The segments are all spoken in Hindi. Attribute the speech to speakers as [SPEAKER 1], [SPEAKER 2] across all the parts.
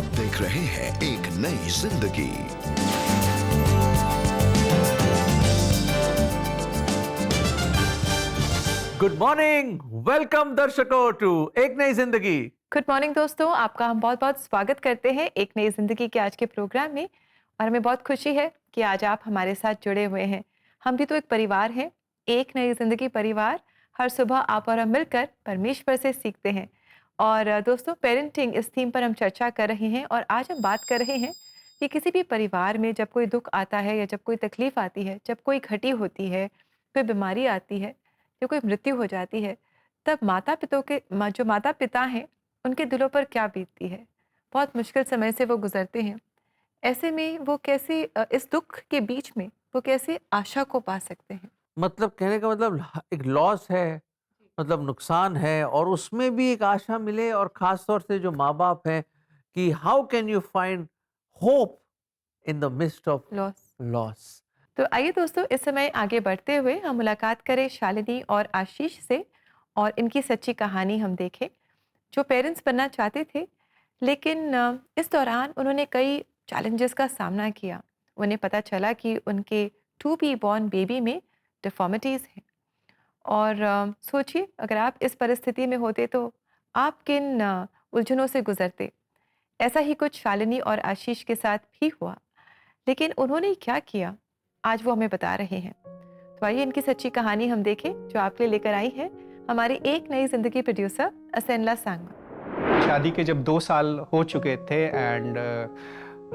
[SPEAKER 1] देख रहे हैं एक नई जिंदगी।
[SPEAKER 2] गुड मॉर्निंग, वेलकम दर्शकों टू एक नई जिंदगी।
[SPEAKER 3] गुड मॉर्निंग दोस्तों, आपका हम बहुत बहुत स्वागत करते हैं एक नई ज़िंदगी के आज के प्रोग्राम में। और हमें बहुत खुशी है कि आज आप हमारे साथ जुड़े हुए हैं। हम भी तो एक परिवार हैं, एक नई ज़िंदगी परिवार। हर सुबह आप और हम मिलकर परमेश्वर से सीखते हैं। और दोस्तों, पेरेंटिंग इस थीम पर हम चर्चा कर रहे हैं और आज हम बात कर रहे हैं कि किसी भी परिवार में जब कोई दुख आता है या जब कोई तकलीफ आती है, जब कोई घटी होती है, कोई बीमारी आती है या कोई मृत्यु हो जाती है, तब जो माता पिता हैं उनके दिलों पर क्या बीतती है। बहुत मुश्किल समय से वो गुजरते हैं। ऐसे में वो कैसे इस दुख के बीच में वो कैसे आशा को पा सकते हैं।
[SPEAKER 2] मतलब कहने का मतलब एक लॉस है, मतलब नुकसान है और उसमें भी एक आशा मिले, और खास तौर से जो माँ बाप हैं कि how can you find hope in the mist of
[SPEAKER 3] loss.
[SPEAKER 2] Loss.
[SPEAKER 3] तो आइए दोस्तों, इस समय आगे बढ़ते हुए हम मुलाकात करें शालिनी और आशीष से और इनकी सच्ची कहानी हम देखें, जो पेरेंट्स बनना चाहते थे लेकिन इस दौरान उन्होंने कई चैलेंजेस का सामना किया। उन्हें पता चला कि उनके टू बी बॉर्न बेबी में डिफॉर्मिटीज़ हैं। और सोचिए, अगर आप इस परिस्थिति में होते तो आप किन उलझनों से गुजरते। ऐसा ही कुछ शालिनी और आशीष के साथ भी हुआ, लेकिन उन्होंने क्या किया आज वो हमें बता रहे हैं। तो आइए इनकी सच्ची कहानी हम देखें, जो आपके लिए लेकर आई है हमारी एक नई जिंदगी प्रोड्यूसर असेनला सांगमा।
[SPEAKER 4] शादी के जब 2 साल हो चुके थे एंड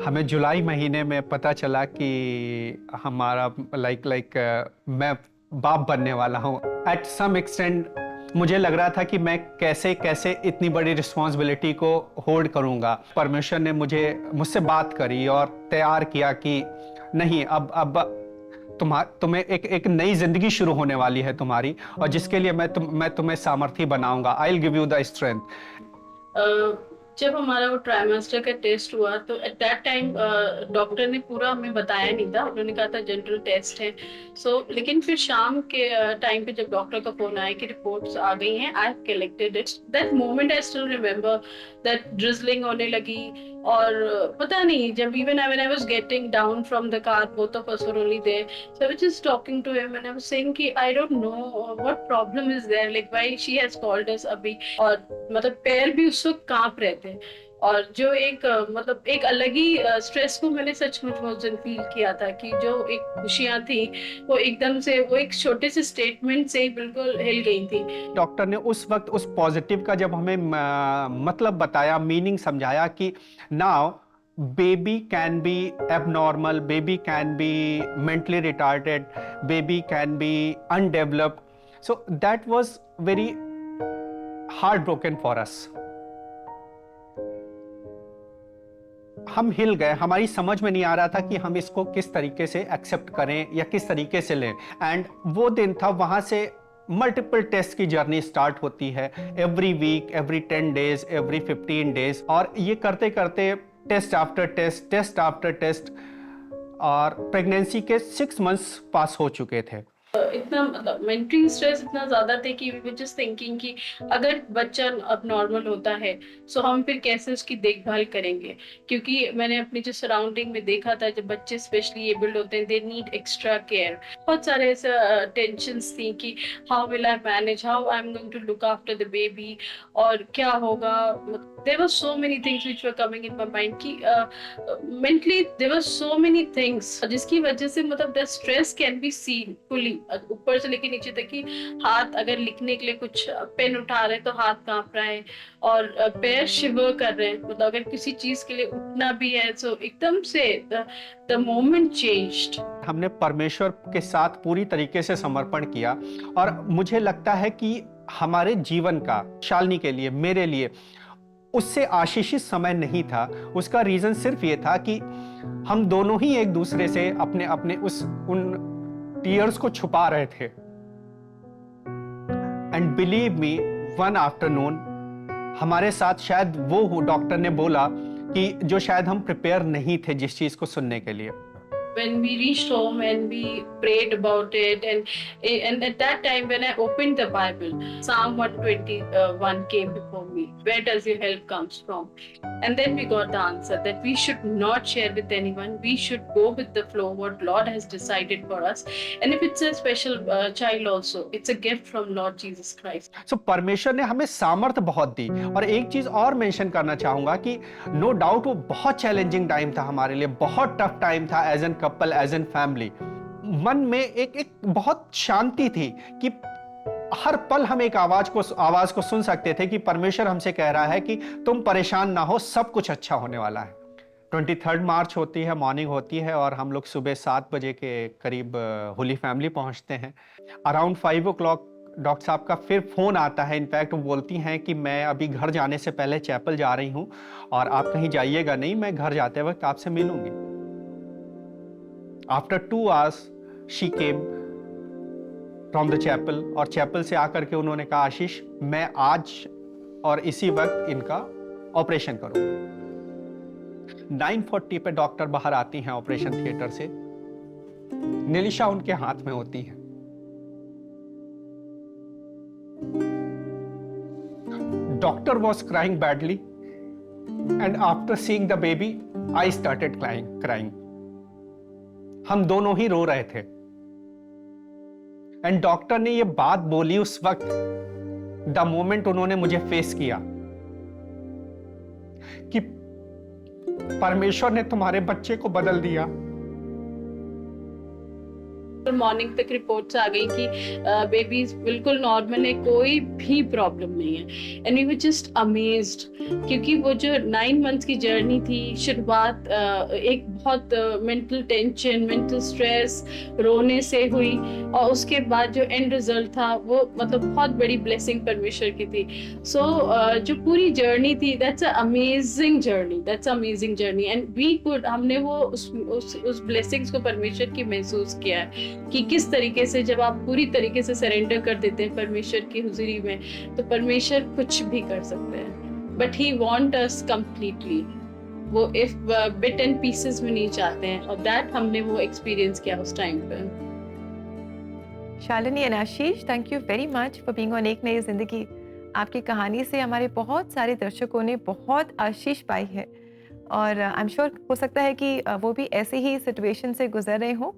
[SPEAKER 4] हमें जुलाई महीने में पता चला कि हमारा मैं बाप बनने वाला हूँ। एट सम एक्सटेंट मुझे लग रहा था कि मैं कैसे कैसे इतनी बड़ी रिस्पॉन्सिबिलिटी को होल्ड करूँगा। परमेश्वर ने मुझसे बात करी और तैयार किया कि नहीं, अब तुम्हें एक नई जिंदगी शुरू होने वाली है तुम्हारी, और जिसके लिए मैं तुम्हें सामर्थ्य बनाऊंगा। I will give you the strength.
[SPEAKER 5] जब हमारा वो ट्राइमेस्टर का टेस्ट हुआ तो एट दैट टाइम डॉक्टर ने पूरा हमें बताया नहीं था। उन्होंने कहा था जनरल टेस्ट है। लेकिन फिर शाम के टाइम पे जब डॉक्टर का फोन आया कि रिपोर्ट्स आ गई हैं, I have collected it, that moment I still remember. That drizzling होने लगी और पता नहीं, जब even when I was getting down from the car, both of us were only there, so I was just talking to him and I was saying कि I don't know what problem is there, like why she has called us अभी। और मतलब पैर भी उस वक्त कांप रहे थे। और जो मतलब एक अलग ही स्ट्रेस को मैंने सचमुच उस दिन फील किया था कि जो एक खुशियां थी वो एकदम से वो एक छोटे से स्टेटमेंट से ही बिल्कुल हिल गई थी।
[SPEAKER 4] डॉक्टर ने उस वक्त उस पॉजिटिव का जब हमें मतलब बताया, मीनिंग समझाया कि now baby can be abnormal, baby can be mentally retarded, baby can be undeveloped. So that was very heartbroken for us. हम हिल गए, हमारी समझ में नहीं आ रहा था कि हम इसको किस तरीके से एक्सेप्ट करें या किस तरीके से लें। एंड वो दिन था, वहां से मल्टीपल टेस्ट की जर्नी स्टार्ट होती है। Every week, every 10 days, every 15 days, और ये करते करते test after test, test after test, और प्रेगनेंसी के 6 मंथ्स पास हो चुके थे।
[SPEAKER 5] इतना मतलब मेंटली स्ट्रेस इतना ज्यादा थे कि वी वर जस्ट थिंकिंग कि अगर बच्चा अब नॉर्मल होता है सो हम फिर कैसे उसकी देखभाल करेंगे। क्योंकि मैंने अपनी जो सराउंडिंग में देखा था, जब बच्चे स्पेशली एबल्ड होते हैं, दे नीड एक्स्ट्रा केयर। बहुत सारे ऐसे टेंशन्स थी कि how will I manage, how I am going to look after the baby, और क्या होगा। There were so many things which were coming in my mind कि mentally there were so many things, जिसकी वजह से मतलब the stress can be seen fully, ऊपर से लेके नीचे तक। कि हाथ अगर लिखने के लिए कुछ पेन उठा रहे तो हाथ कांप रहा है, और पैर शिवर कर रहे हैं। मतलब अगर किसी चीज के लिए उठना भी है तो एकदम से द मोमेंट चेंज्ड।
[SPEAKER 4] हमने परमेश्वर के साथ पूरी तरीके से समर्पण किया, और मुझे लगता है कि हमारे जीवन का, शालिनी के लिए, मेरे लिए, उससे आशीषित समय नहीं था। उसका रीजन सिर्फ ये था कि हम दोनों ही एक दूसरे से अपने अपने उन टीयर्स को छुपा रहे थे। And believe me, one afternoon हमारे साथ शायद वो डॉक्टर ने बोला कि जो शायद हम प्रिपेयर नहीं थे जिस चीज को सुनने के लिए।
[SPEAKER 5] when we reached home and we prayed about it, and at that time when I opened the Bible, Psalm 121 came before me. Where does your help comes from? And then we got the answer that we should not share with anyone. We should go with the flow, what Lord has decided for us. And if it's a special child also, it's a gift from Lord Jesus Christ.
[SPEAKER 4] सो परमेश्वर ने हमें सामर्थ्य बहुत दी। और एक चीज और मेंशन करना चाहूंगा कि नो डाउट वो बहुत चैलेंजिंग टाइम था हमारे लिए, बहुत टफ टाइम था as an couple, as an family. मन में एक बहुत शांति थी कि हर पल हम एक आवाज को सुन सकते थे कि परमेश्वर हमसे कह रहा है कि तुम परेशान ना हो, सब कुछ अच्छा होने वाला है। 23 मार्च होती है, मॉर्निंग होती है और हम लोग सुबह 7 बजे के करीब होली फैमिली पहुंचते हैं। अराउंड 5 o'clock डॉक्टर साहब का फिर फोन आता है। इनफैक्ट वो बोलती हैं कि मैं अभी घर जाने से पहले चैपल जा रही हूं और आप कहीं जाइएगा नहीं, मैं घर जाते वक्त आपसे मिलूंगी। After 2 hours she came from the chapel, और चैपल से आकर के उन्होंने कहा आशीष मैं आज और इसी वक्त इनका ऑपरेशन करूंगा। 9:40 पे डॉक्टर बाहर आती हैं ऑपरेशन थिएटर से, निलिशा उनके हाथ में होती है। Doctor was crying badly and after seeing the baby I started crying. हम दोनों ही रो रहे थे। एंड डॉक्टर ने ये बात बोली उस वक्त, द मोमेंट उन्होंने मुझे फेस किया कि परमेश्वर ने तुम्हारे बच्चे को बदल दिया।
[SPEAKER 5] मॉर्निंग तक रिपोर्ट्स आ गई कि बेबी बिल्कुल नॉर्मल है, कोई भी प्रॉब्लम नहीं है। And we were just amazed, क्योंकि वो जो 9 months की जर्नी थी, शुरुआत एक बहुत मेंटल टेंशन, मेंटल स्ट्रेस, रोने से हुई, और उसके बाद जो एंड रिजल्ट था वो मतलब बहुत बड़ी ब्लेसिंग परमेश्वर की थी। सो जो पूरी जर्नी थी, that's a amazing journey, and we could, हमने वो उस ब्लेसिंग्स को परमेश्वर की महसूस किया है कि किस तरीके से जब आप पूरी तरीके से सरेंडर कर देते हैं परमेश्वर की हुजूरी में, तो परमेश्वर कुछ भी कर सकते हैं। But he want us completely, वो इफ बिट एंड पीसेस में नहीं चाहते हैं, और दैट हमने वो एक्सपीरियंस किया उस टाइम पे।
[SPEAKER 3] Shalini and Ashish, thank you very much for being on एक नई जिंदगी। आपकी कहानी से हमारे बहुत सारे दर्शकों ने बहुत आशीष पाई है, और आई एम श्योर हो सकता है कि वो भी ऐसे ही सिचुएशन से गुजर रहे हों,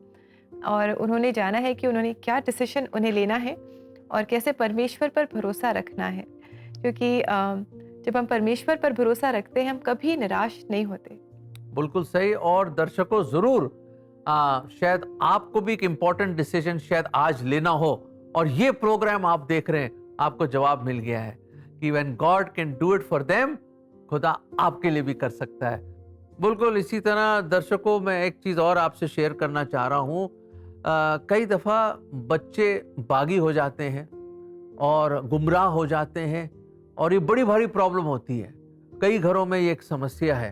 [SPEAKER 3] और उन्होंने जाना है कि उन्होंने क्या डिसीजन उन्हें लेना है और कैसे परमेश्वर पर भरोसा रखना है। क्योंकि जब हम परमेश्वर पर भरोसा रखते हैं, हम कभी निराश नहीं होते।
[SPEAKER 2] बिल्कुल सही। और दर्शकों जरूर शायद आपको भी एक इम्पॉर्टेंट डिसीजन शायद आज लेना हो, और ये प्रोग्राम आप देख रहे हैं, आपको जवाब मिल गया है कि when God can do it for them, खुदा आपके लिए भी कर सकता है। बिल्कुल इसी तरह दर्शकों, मैं एक चीज़ और आपसे शेयर करना चाह रहा हूँ। कई दफ़ा बच्चे बागी हो जाते हैं और गुमराह हो जाते हैं, और ये बड़ी भारी प्रॉब्लम होती है। कई घरों में ये एक समस्या है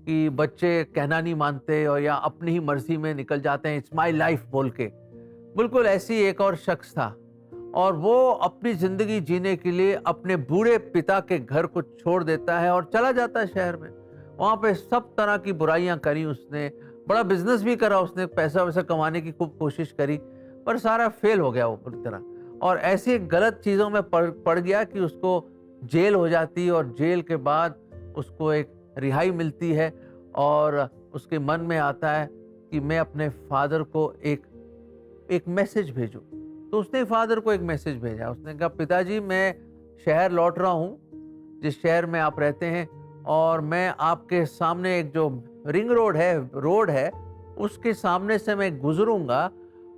[SPEAKER 2] कि बच्चे कहना नहीं मानते और या अपनी ही मर्जी में निकल जाते हैं, इट्स माई लाइफ बोल के। बिल्कुल ऐसी एक और शख्स था, और वो अपनी ज़िंदगी जीने के लिए अपने बूढ़े पिता के घर को छोड़ देता है और चला जाता है शहर में। वहाँ पे सब तरह की बुराइयाँ करी उसने, बड़ा बिजनेस भी करा उसने, पैसा वैसा कमाने की खूब कोशिश करी, पर सारा फेल हो गया वो पूरी तरह। और ऐसी गलत चीज़ों में पड़ गया कि उसको जेल हो जाती है, और जेल के बाद उसको एक रिहाई मिलती है, और उसके मन में आता है कि मैं अपने फादर को एक मैसेज भेजूं। तो उसने फादर को एक मैसेज भेजा। उसने कहा, पिताजी मैं शहर लौट रहा हूँ जिस शहर में आप रहते हैं, और मैं आपके सामने एक जो रिंग रोड है उसके सामने से मैं गुजरूंगा,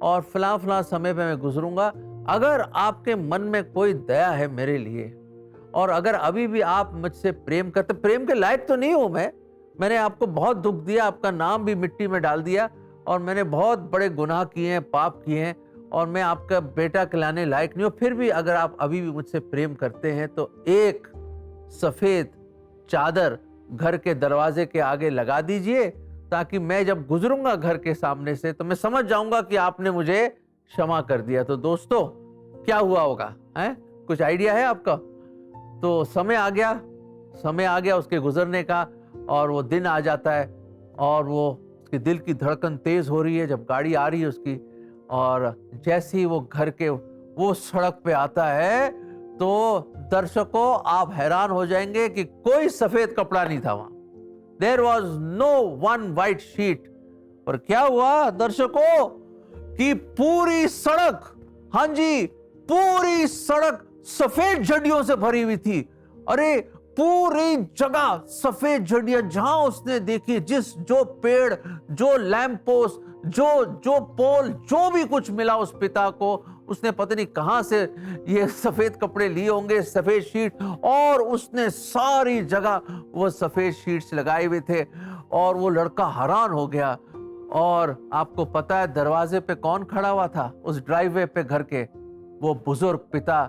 [SPEAKER 2] और फलां समय पे मैं गुजरूंगा। अगर आपके मन में कोई दया है मेरे लिए, और अगर अभी भी आप मुझसे प्रेम करते, प्रेम के लायक तो नहीं हूं मैंने आपको बहुत दुख दिया, आपका नाम भी मिट्टी में डाल दिया, और मैंने बहुत बड़े गुनाह किए हैं, पाप किए हैं, और मैं आपका बेटा कहलाने लायक नहीं हूं। फिर भी अगर आप अभी भी मुझसे प्रेम करते हैं तो एक सफेद चादर घर के दरवाजे के आगे लगा दीजिए, ताकि मैं जब गुजरूंगा घर के सामने से तो मैं समझ जाऊंगा कि आपने मुझे क्षमा कर दिया। तो दोस्तों क्या हुआ होगा, हैं? कुछ आइडिया है आपका? तो समय आ गया उसके गुजरने का, और वो दिन आ जाता है, और वो उसके दिल की धड़कन तेज हो रही है जब गाड़ी आ रही है उसकी, और जैसे ही वो घर के वो सड़क पे आता है तो दर्शकों आप हैरान हो जाएंगे कि कोई सफेद कपड़ा नहीं था वहां। There was no one white sheet. और क्या हुआ दर्शकों कि पूरी सड़क, हाँ जी, पूरी सड़क सफेद झंडियों से भरी हुई थी। अरे पूरी जगह सफेद झंडियां, जहां उसने देखी, जिस जो पेड़, जो लैंप पोस्ट, जो पोल, जो भी कुछ मिला उस पिता को, उसने पता नहीं कहां से ये सफेद कपड़े लिए होंगे, सफेद शीट, और उसने सारी जगह वो सफेद शीट्स लगाए हुए थे। और वो लड़का हैरान हो गया। और आपको पता है दरवाजे पे कौन खड़ा हुआ था उस ड्राइववे पे घर के? वो बुजुर्ग पिता,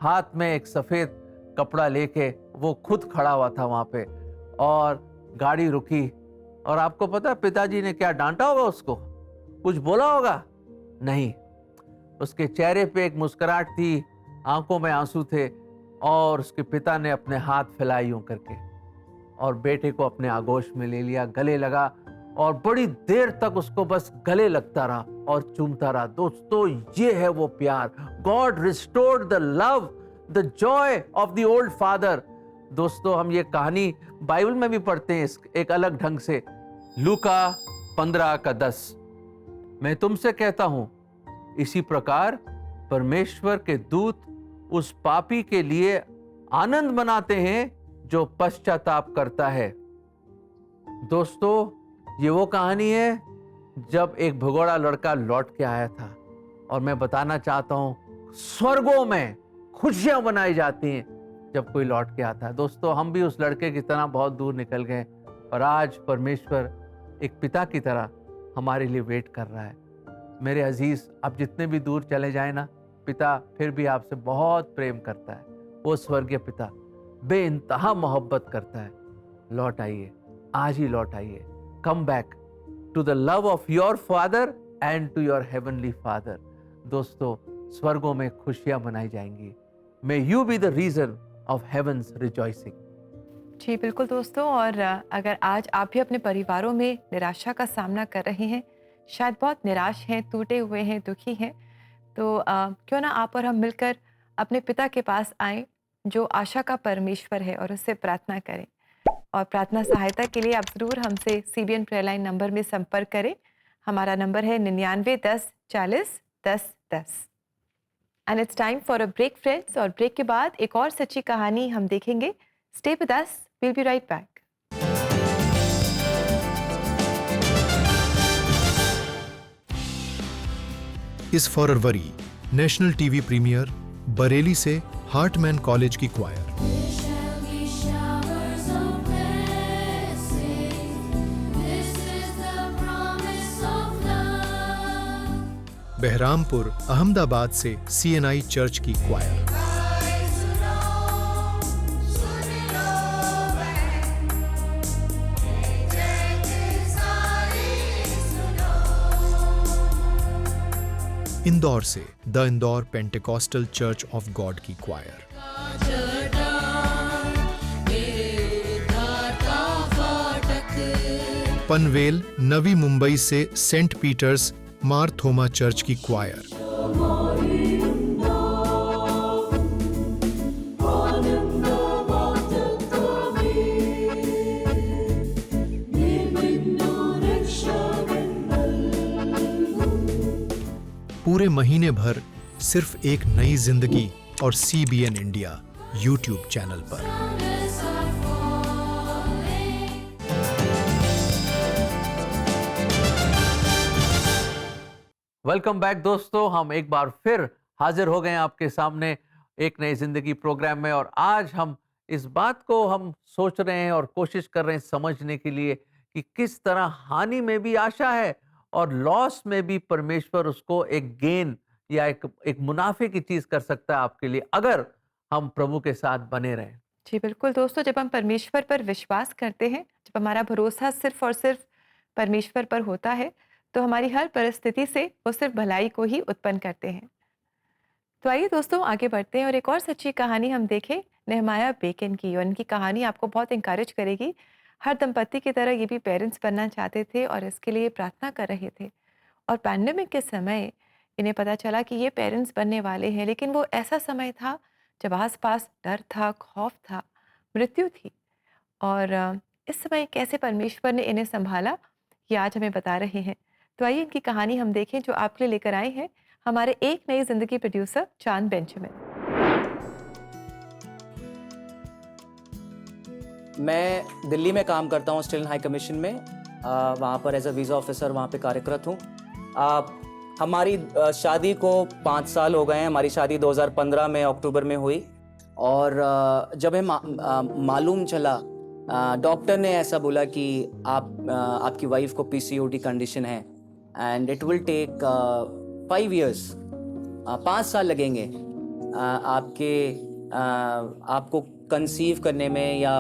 [SPEAKER 2] हाथ में एक सफेद कपड़ा लेके वो खुद खड़ा हुआ था वहां पे। और गाड़ी रुकी, और आपको पता है पिताजी ने क्या डांटा होगा उसको? कुछ बोला होगा? नहीं, उसके चेहरे पे एक मुस्कुराहट थी, आंखों में आंसू थे, और उसके पिता ने अपने हाथ फैलाए यूं करके और बेटे को अपने आगोश में ले लिया, गले लगा, और बड़ी देर तक उसको बस गले लगता रहा और चूमता रहा। दोस्तों ये है वो प्यार। God restored the love, the Joy of the old father. दोस्तों हम ये कहानी बाइबल में भी पढ़ते हैं एक अलग ढंग से। लूका 15:10, मैं तुमसे कहता हूं इसी प्रकार परमेश्वर के दूत उस पापी के लिए आनंद मनाते हैं जो पश्चाताप करता है। दोस्तों ये वो कहानी है जब एक भगोड़ा लड़का लौट के आया था। और मैं बताना चाहता हूं स्वर्गों में खुशियां मनाई जाती हैं जब कोई लौट के आता है। दोस्तों हम भी उस लड़के की तरह बहुत दूर निकल गए, और आज परमेश्वर एक पिता की तरह हमारे लिए वेट कर रहा है। मेरे अजीज, आप जितने भी दूर चले जाए ना, पिता फिर भी आपसे बहुत प्रेम करता है। वो स्वर्गीय पिता बेइंतहा मोहब्बत करता है। लौट आइए, आज ही लौट आइए। Come back to the love of your father and to your heavenly father. दोस्तों स्वर्गों में खुशियां मनाई जाएंगी। May you be the reason of heaven's rejoicing.
[SPEAKER 3] जी बिल्कुल दोस्तों, और अगर आज आप भी अपने परिवारों में निराशा का सामना कर रहे हैं, शायद बहुत निराश हैं, टूटे हुए हैं, दुखी हैं, तो क्यों ना आप और हम मिलकर अपने पिता के पास आएं जो आशा का परमेश्वर है, और उससे प्रार्थना करें। और प्रार्थना सहायता के लिए आप ज़रूर हमसे CBN प्रेयर लाइन नंबर में संपर्क करें। हमारा नंबर है 99 10 40 10 10। And it's time for a break friends, और ब्रेक के बाद एक और सच्ची कहानी हम देखेंगे। Stay with us, will be right back.
[SPEAKER 6] इस फरवरी नेशनल टीवी प्रीमियर बरेली से हार्टमैन कॉलेज की क्वायर, बहरामपुर अहमदाबाद से CNI चर्च की क्वायर, इंदौर से the Indore Pentecostal Church of God की क्वायर, पनवेल नवी मुंबई से सेंट पीटर्स मार थोमा चर्च की क्वायर, पूरे महीने भर सिर्फ एक नई जिंदगी और CBN इंडिया YouTube चैनल पर।
[SPEAKER 2] वेलकम बैक दोस्तों, हम एक बार फिर हाजिर हो गए आपके सामने एक नई जिंदगी प्रोग्राम में। और आज हम इस बात को हम सोच रहे हैं और कोशिश कर रहे हैं समझने के लिए कि किस तरह हानि में भी आशा है और लॉस में भी परमेश्वर उसको एक गेन या एक मुनाफे की चीज कर सकता है आपके लिए, अगर हम प्रभु के साथ बने रहें।
[SPEAKER 3] जी बिल्कुल दोस्तों, जब हम परमेश्वर पर विश्वास करते हैं, जब हमारा भरोसा सिर्फ और सिर्फ परमेश्वर पर होता है, तो हमारी हर परिस्थिति से वो सिर्फ भलाई को ही उत्पन्न करते हैं। तो आइए दोस्तों आगे बढ़ते हैं और एक और सच्ची कहानी हम देखें नेहमाया बेकन की। और इनकी कहानी आपको बहुत इंकरेज करेगी। हर दंपति की तरह ये भी पेरेंट्स बनना चाहते थे और इसके लिए प्रार्थना कर रहे थे। और पैंडेमिक के समय इन्हें पता चला कि ये पेरेंट्स बनने वाले हैं, लेकिन वो ऐसा समय था जब आस-पास डर था, खौफ था, मृत्यु थी। और इस समय कैसे परमेश्वर ने इन्हें सँभाला, ये आज हमें बता रहे हैं। तो आइए इनकी कहानी हम देखें जो आपके लिए लेकर आए हैं हमारे एक नई ज़िंदगी प्रोड्यूसर चांद बेंजामिन।
[SPEAKER 7] मैं दिल्ली में काम करता हूँ स्टिल हाई कमीशन में, वहाँ पर एज अ वीज़ा ऑफिसर वहाँ पे कार्यरत हूँ। हमारी शादी को 5 साल हो गए हैं। हमारी शादी 2015 में अक्टूबर में हुई और जब हमें मालूम चला, डॉक्टर ने ऐसा बोला कि आपकी वाइफ को पीसीओडी कंडीशन है and it will take 5 years, 5 साल लगेंगे आपको कंसीव करने में, या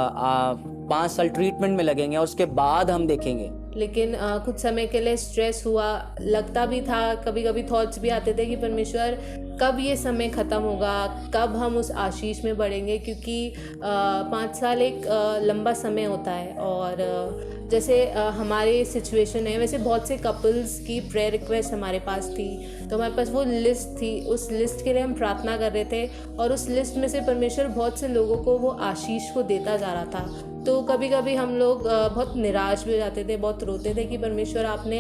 [SPEAKER 7] 5 साल ट्रीटमेंट में लगेंगे और उसके बाद हम देखेंगे।
[SPEAKER 8] लेकिन कुछ समय के लिए स्ट्रेस हुआ, लगता भी था, कभी कभी थॉट्स भी आते थे कि परमेश्वर कब ये समय ख़त्म होगा, कब हम उस आशीष में बढ़ेंगे, क्योंकि 5 साल एक लंबा समय होता है। और जैसे हमारे सिचुएशन है, वैसे बहुत से कपल्स की प्रेयर रिक्वेस्ट हमारे पास थी, तो हमारे पास वो लिस्ट थी, उस लिस्ट के लिए हम प्रार्थना कर रहे थे और उस लिस्ट में से परमेश्वर बहुत से लोगों को वो आशीष को देता जा रहा था। तो कभी कभी हम लोग बहुत निराश भी हो जाते थे, बहुत रोते थे कि परमेश्वर आपने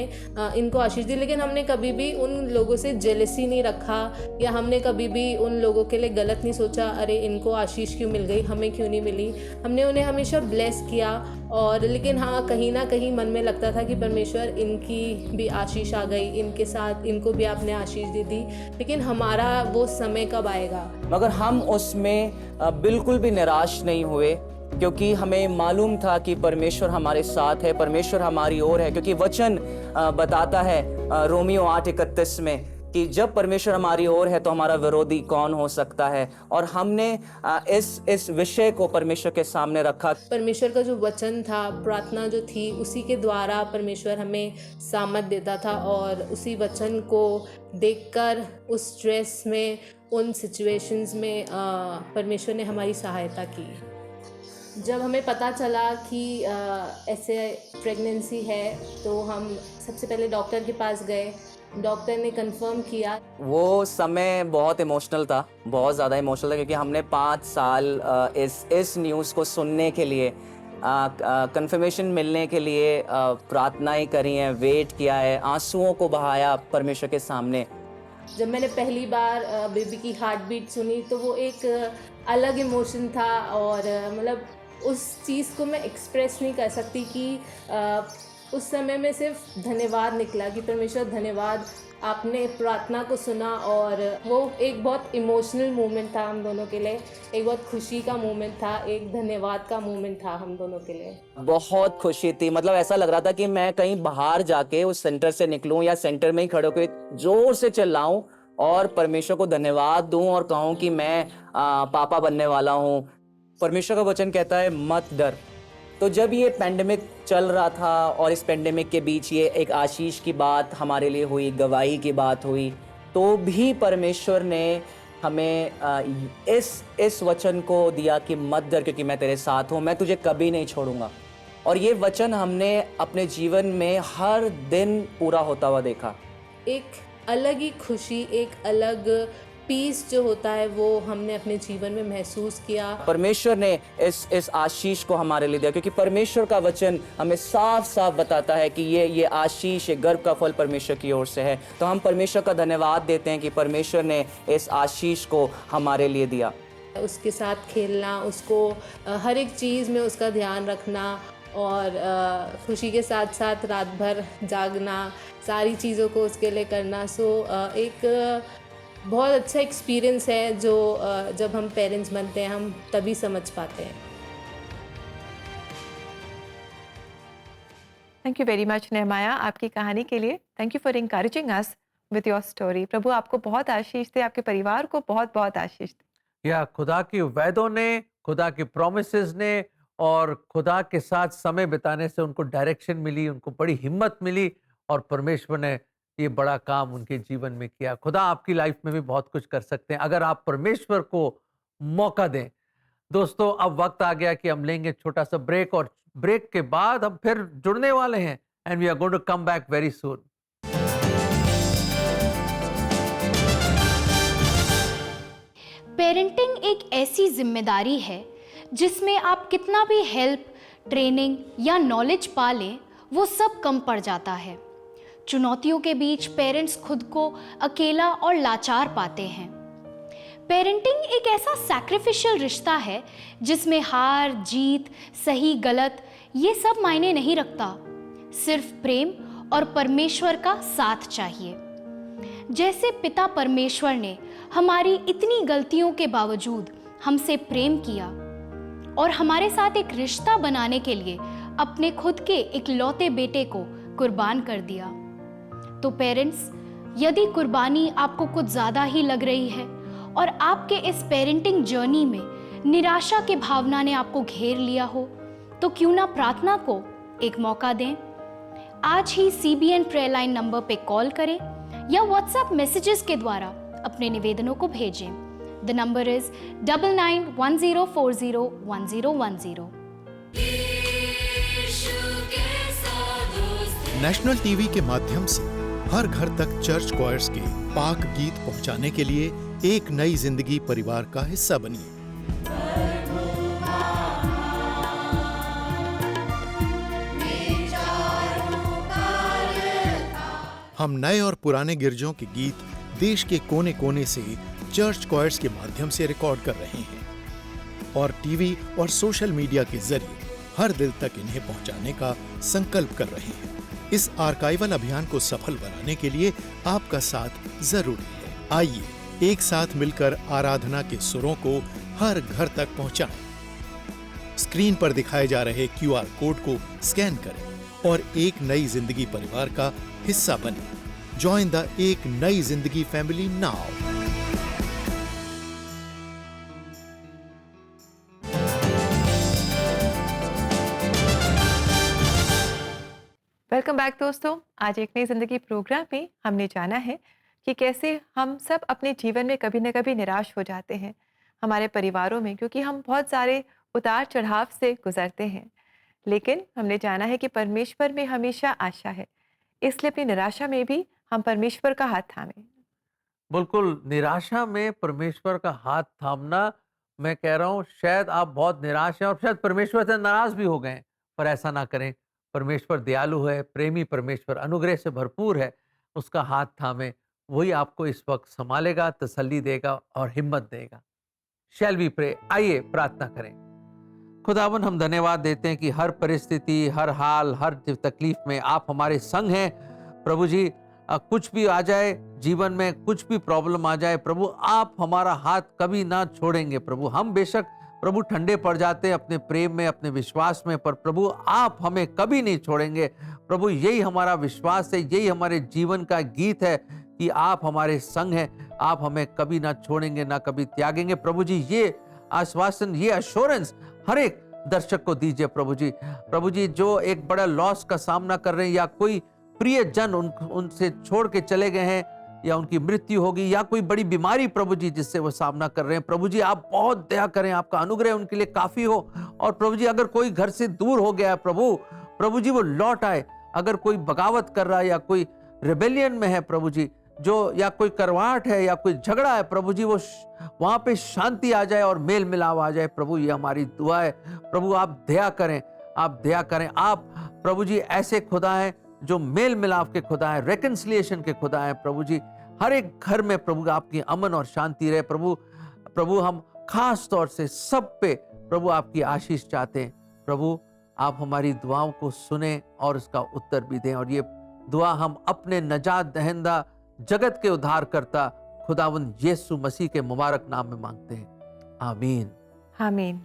[SPEAKER 8] इनको आशीष दी, लेकिन हमने कभी भी उन लोगों से जेलसी नहीं रखा, या हमने कभी भी उन लोगों के लिए गलत नहीं सोचा, अरे इनको आशीष क्यों मिल गई, हमें क्यों नहीं मिली। हमने उन्हें हमेशा ब्लेस किया। और लेकिन हाँ, कहीं ना कहीं मन में लगता था कि परमेश्वर इनकी भी आशीष आ गई, इनके साथ इनको भी आपने आशीष दे दी, लेकिन हमारा वो समय कब आएगा।
[SPEAKER 7] मगर हम उसमें बिल्कुल भी निराश नहीं हुए, क्योंकि हमें मालूम था कि परमेश्वर हमारे साथ है, परमेश्वर हमारी ओर है। क्योंकि वचन बताता है रोमियो 8:31 में कि जब परमेश्वर हमारी ओर है तो हमारा विरोधी कौन हो सकता है। और हमने इस विषय को परमेश्वर के सामने रखा।
[SPEAKER 8] परमेश्वर का जो वचन था, प्रार्थना जो थी, उसी के द्वारा परमेश्वर हमें सामर्थ देता था, और उसी वचन को देखकर उस स्ट्रेस में, उन सिचुएशंस में परमेश्वर ने हमारी सहायता की। जब हमें पता चला कि ऐसे प्रेगनेंसी है, तो हम सबसे पहले डॉक्टर के पास गए। डॉक्टर ने कंफर्म किया।
[SPEAKER 7] वो समय बहुत इमोशनल था, बहुत ज़्यादा इमोशनल था, क्योंकि हमने 5 साल इस न्यूज़ को सुनने के लिए, कंफर्मेशन मिलने के लिए प्रार्थनाएं करी हैं, वेट किया है, आंसुओं को बहाया परमेश्वर के सामने।
[SPEAKER 8] जब मैंने पहली बार बेबी की हार्ट बीट सुनी, तो वो एक अलग इमोशन था, और मतलब उस चीज़ को मैं एक्सप्रेस नहीं कर सकती कि उस समय में सिर्फ धन्यवाद निकला कि परमेश्वर धन्यवाद, आपने प्रार्थना को सुना। और वो एक बहुत इमोशनल मोमेंट था हम दोनों के लिए, एक बहुत खुशी का मोमेंट था, एक धन्यवाद का मोमेंट था हम दोनों के लिए।
[SPEAKER 7] बहुत खुशी थी, मतलब ऐसा लग रहा था कि मैं कहीं बाहर जाके उस सेंटर से निकलूं, या सेंटर में ही खड़े होकर जोर से चिल्लाऊं और परमेश्वर को धन्यवाद दूं और कहूं कि मैं पापा बनने वाला हूं। परमेश्वर का वचन कहता है मत डर। तो जब ये पेंडेमिक चल रहा था और इस पेंडेमिक के बीच ये एक आशीष की बात हमारे लिए हुई, गवाही की बात हुई, तो भी परमेश्वर ने हमें इस वचन को दिया कि मत डर, क्योंकि मैं तेरे साथ हूँ, मैं तुझे कभी नहीं छोड़ूंगा। और ये वचन हमने अपने जीवन में हर दिन पूरा होता हुआ देखा।
[SPEAKER 8] एक अलग ही खुशी, एक अलग पीस जो होता है, वो हमने अपने जीवन में महसूस किया।
[SPEAKER 7] परमेश्वर ने इस आशीष को हमारे लिए दिया, क्योंकि परमेश्वर का वचन हमें साफ साफ बताता है कि ये आशीष, ये गर्व का फल परमेश्वर की ओर से है। तो हम परमेश्वर का धन्यवाद देते हैं कि परमेश्वर ने इस आशीष को हमारे लिए दिया।
[SPEAKER 8] उसके साथ खेलना, उसको हर एक चीज़ में उसका ध्यान रखना, और खुशी के साथ साथ रात भर जागना, सारी चीज़ों को उसके लिए करना। सो एक बहुत अच्छा एक्सपीरियंस है जो जब हम पेरेंट्स बनते हैं हम तभी समझ पाते हैं।
[SPEAKER 3] Thank you very much Nehemiah आपकी कहानी के लिए। Thank you for encouraging us with your story. प्रभु आपको बहुत आशीष दे, आपके परिवार को बहुत बहुत आशीष दे।
[SPEAKER 2] या खुदा की वैदों ने, खुदा की प्रोमिसेस ने और खुदा के साथ समय बिताने से उनको डायरेक्शन मिली, उनको बड़ी हिम्मत मिली, और परमेश्वर ने ये बड़ा काम उनके जीवन में किया। खुदा आपकी लाइफ में भी बहुत कुछ कर सकते हैं अगर आप परमेश्वर को मौका दें। दोस्तों, अब वक्त आ गया कि हम लेंगे छोटा सा ब्रेक, और ब्रेक के बाद हम फिर जुड़ने वाले हैं and we are going to come back very soon.
[SPEAKER 9] Parenting एक ऐसी जिम्मेदारी है जिसमें आप कितना भी हेल्प, ट्रेनिंग या नॉलेज पा लें, वो सब कम पड़ जाता है। चुनौतियों के बीच पेरेंट्स खुद को अकेला और लाचार पाते हैं। पेरेंटिंग एक ऐसा सैक्रिफिशियल रिश्ता है जिसमें हार जीत, सही गलत ये सब मायने नहीं रखता, सिर्फ प्रेम और परमेश्वर का साथ चाहिए। जैसे पिता परमेश्वर ने हमारी इतनी गलतियों के बावजूद हमसे प्रेम किया और हमारे साथ एक रिश्ता बनाने के लिए अपने खुद के इकलौते बेटे को कुर्बान कर दिया। तो पेरेंट्स, यदि कुर्बानी आपको कुछ ज़्यादा ही लग रही है और आपके इस पेरेंटिंग जर्नी में निराशा की भावना ने आपको घेर लिया हो, तो क्यों ना प्रार्थना को एक मौका दें। आज ही CBN प्रेयर लाइन नंबर पे कॉल करें या व्हाट्सएप मैसेजेस के द्वारा अपने निवेदनों को भेजें। The number is 9910401010।
[SPEAKER 6] National TV के माध्यम से हर घर तक चर्च क्वायर्स के पाक गीत पहुंचाने के लिए एक नई जिंदगी परिवार का हिस्सा बनिए। हम नए और पुराने गिरजों के गीत देश के कोने कोने से चर्च क्वायर्स के माध्यम से रिकॉर्ड कर रहे हैं और टीवी और सोशल मीडिया के जरिए हर दिल तक इन्हें पहुंचाने का संकल्प कर रहे हैं। इस आर्काइवल अभियान को सफल बनाने के लिए आपका साथ जरूरी है। आइए एक साथ मिलकर आराधना के सुरों को हर घर तक पहुंचाएं। स्क्रीन पर दिखाए जा रहे QR कोड को स्कैन करें और एक नई जिंदगी परिवार का हिस्सा बने। जॉइन द एक नई जिंदगी फैमिली नाउ।
[SPEAKER 3] वेलकम बैक दोस्तों। आज एक नई जिंदगी प्रोग्राम में हमने जाना है कि कैसे हम सब अपने जीवन में कभी न कभी निराश हो जाते हैं हमारे परिवारों में, क्योंकि हम बहुत सारे उतार चढ़ाव से गुजरते हैं। लेकिन हमने जाना है कि परमेश्वर में हमेशा आशा है, इसलिए अपनी निराशा में भी हम परमेश्वर का हाथ थामें।
[SPEAKER 2] बिल्कुल, निराशा में परमेश्वर का हाथ थामना, मैं कह रहा हूँ शायद आप बहुत निराश हैं और शायद परमेश्वर से नाराज भी हो गए हैं, पर ऐसा ना करें। परमेश्वर दयालु है, प्रेमी परमेश्वर, अनुग्रह से भरपूर है। उसका हाथ थामें, वही आपको इस वक्त संभालेगा, तसल्ली देगा और हिम्मत देगा। शैल वी प्रे, आइए प्रार्थना करें। खुदावन, हम धन्यवाद देते हैं कि हर परिस्थिति, हर हाल, हर तकलीफ में आप हमारे संग हैं। प्रभु जी, कुछ भी आ जाए जीवन में, कुछ भी प्रॉब्लम आ जाए, प्रभु आप हमारा हाथ कभी ना छोड़ेंगे। प्रभु, हम बेशक प्रभु ठंडे पड़ जाते हैं अपने प्रेम में, अपने विश्वास में, पर प्रभु आप हमें कभी नहीं छोड़ेंगे। प्रभु, यही हमारा विश्वास है, यही हमारे जीवन का गीत है कि आप हमारे संग हैं, आप हमें कभी ना छोड़ेंगे, ना कभी त्यागेंगे। प्रभु जी, ये आश्वासन, ये एश्योरेंस हर एक दर्शक को दीजिए। प्रभु जी, जो एक बड़ा लॉस का सामना कर रहे हैं या कोई प्रिय जन उनसे छोड़ के चले गए हैं या उनकी मृत्यु होगी या कोई बड़ी बीमारी प्रभु जी जिससे वो सामना कर रहे हैं, प्रभु जी आप बहुत दया करें, आपका अनुग्रह उनके लिए काफी हो। और प्रभु जी, अगर कोई घर से दूर हो गया है प्रभु जी वो लौट आए। अगर कोई बगावत कर रहा है या कोई रिबेलियन में है प्रभु जी, जो या कोई करवाहट है या कोई झगड़ा है, प्रभु जी वो वहां पे शांति आ जाए और मेल मिलाप आ जाए। प्रभु, ये हमारी दुआ है। प्रभु आप दया करें, आप दया करें। आप प्रभु जी ऐसे खुदा हैं जो मेल मिलाप के खुदा हैं, रेकन्सिलिएशन के खुदा हैं। प्रभु जी, हर एक घर में प्रभु आपकी अमन और शांति रहे। प्रभु हम खास तौर से सब पे प्रभु आपकी आशीष चाहते हैं। प्रभु आप हमारी दुआओं को सुने और उसका उत्तर भी दें। और ये दुआ हम अपने नजात दहिंदा, जगत के उद्धार करता खुदावंद यीशु मसीह के मुबारक नाम में मांगते हैं, आमीन।
[SPEAKER 3] आमीन।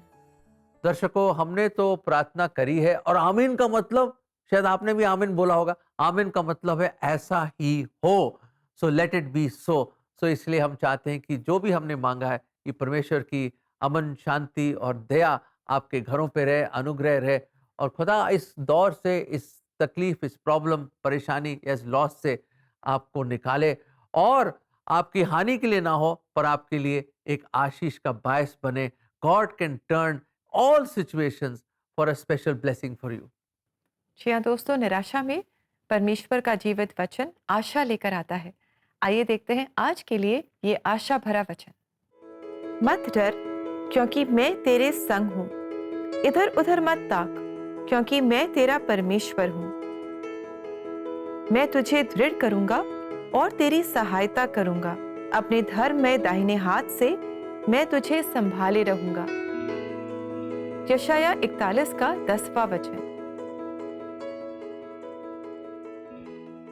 [SPEAKER 2] दर्शकों, हमने तो प्रार्थना करी है और आमीन का मतलब शायद आपने भी आमीन बोला होगा। आमीन का मतलब है ऐसा ही हो, सो लेट इट बी सो। इसलिए हम चाहते हैं कि जो भी हमने मांगा है कि परमेश्वर की अमन, शांति और दया आपके घरों पे रहे, अनुग्रह रहे। और खुदा इस दौर से, इस तकलीफ, इस प्रॉब्लम, परेशानी, इस लॉस से आपको निकाले और आपकी हानि के लिए ना हो, पर आपके लिए एक आशीष का बायस बने। God can turn all situations for a special blessing for you.
[SPEAKER 3] जी हाँ दोस्तों, निराशा में परमेश्वर का जीवित वचन आशा लेकर आता है। आइए देखते हैं आज के लिए ये आशा भरा वचन। मत डर, क्योंकि मैं तेरे संग हूँ। इधर उधर मत ताक, क्योंकि मैं तेरा परमेश्वर हूँ। मैं तुझे दृढ़ करूंगा और तेरी सहायता करूंगा। अपने धर्ममय दाहिने हाथ से मैं तुझे संभाले रहूंगा। यशाया 41 का 10वां वचन।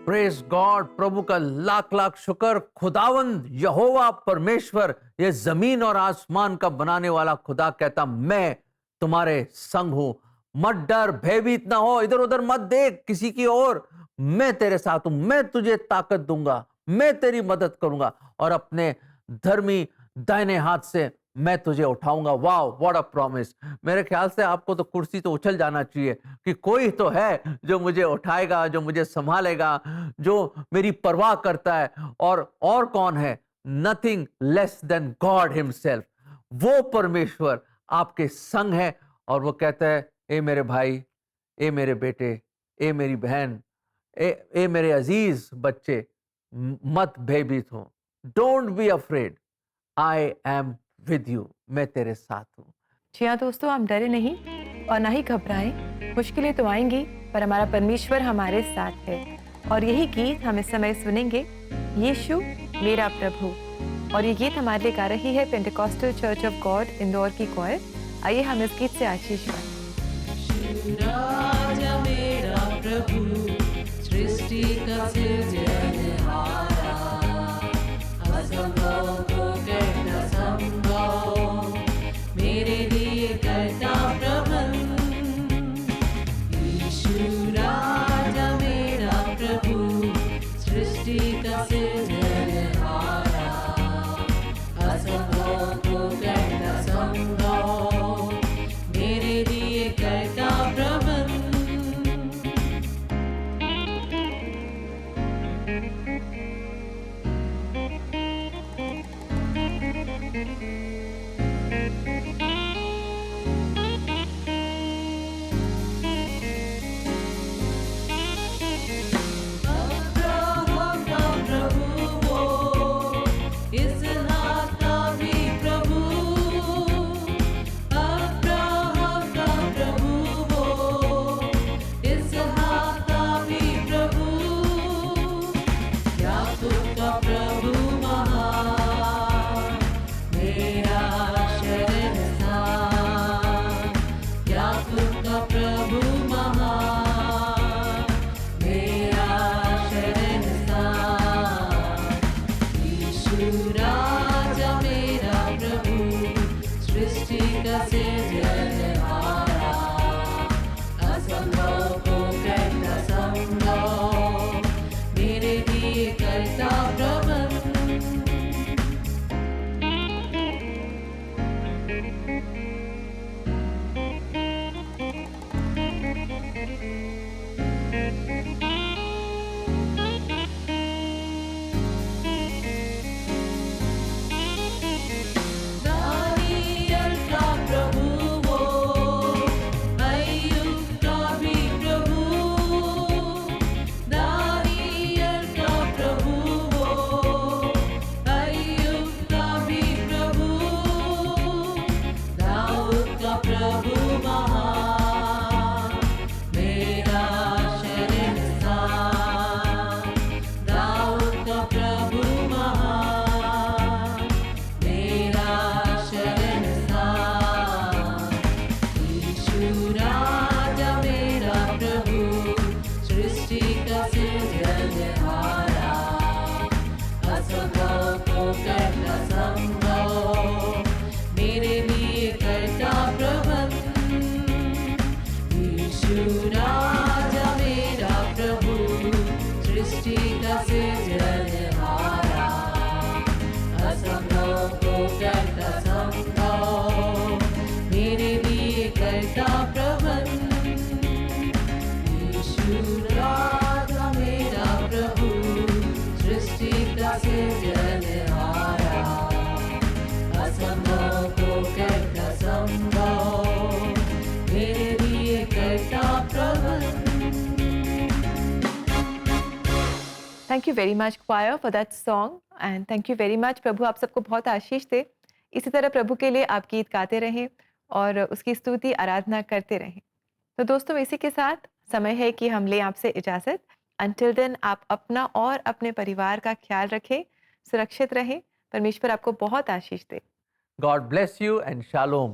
[SPEAKER 2] प्रेज गॉड, प्रभु का लाख लाख शुक्र। खुदावंद यहोवा परमेश्वर, ये जमीन और आसमान का बनाने वाला खुदा कहता, मैं तुम्हारे संग हूं। मत डर, भयभीत ना हो, इधर उधर मत देख किसी की ओर। मैं तेरे साथ हूं, मैं तुझे ताकत दूंगा, मैं तेरी मदद करूंगा और अपने धर्मी दाहिने हाथ से मैं तुझे उठाऊंगा। Wow, what a promise. मेरे ख्याल से आपको तो कुर्सी तो उछल जाना चाहिए कि कोई तो है जो मुझे उठाएगा, जो मुझे संभालेगा, जो मेरी परवाह करता है। और कौन है? Nothing less than God himself. वो परमेश्वर आपके संग है और वो कहता है, ए मेरे भाई, ए मेरे बेटे, ए मेरी बहन, ए मेरे अजीज बच्चे, मत भयभीत हो। Don't be afraid, I am with you. मैं तेरे साथ हूँ।
[SPEAKER 3] जी हाँ दोस्तों, हम डरे नहीं और ना ही घबराएं। मुश्किलें तो आएंगी, पर हमारा परमेश्वर हमारे साथ है। और यही गीत हम इस समय सुनेंगे, यीशु मेरा प्रभु। और ये गीत हमारे लिए गा रही है Pentecostal church of God Indore की क्वायर। आइए हम इस गीत से आशीष पाएं।
[SPEAKER 10] राजा मेरा प्रभु, सृष्टि का सृजनहारा, असंभव को करना संभव, मेरे लिए करता प्रबंध। यीशु राजा मेरा प्रभु, सृष्टि का सृजनहारा, असंभव को करना संभव, मेरे लिए करता प्रबंध। असंभव को करता संभव, मेरे लिए
[SPEAKER 3] thank you very much choir for that song and thank you very much. प्रभु आप सबको बहुत आशीष दे। इसी तरह प्रभु के लिए आप गीत गाते रहें और उसकी स्तुति आराधना करते रहें। तो दोस्तों इसी के साथ समय है कि हम लें आपसे इजाज़त। अंटिल देन आप अपना और अपने परिवार का ख्याल रखें, सुरक्षित रहें। परमेश्वर आपको बहुत आशीष दे।
[SPEAKER 2] God bless you and shalom.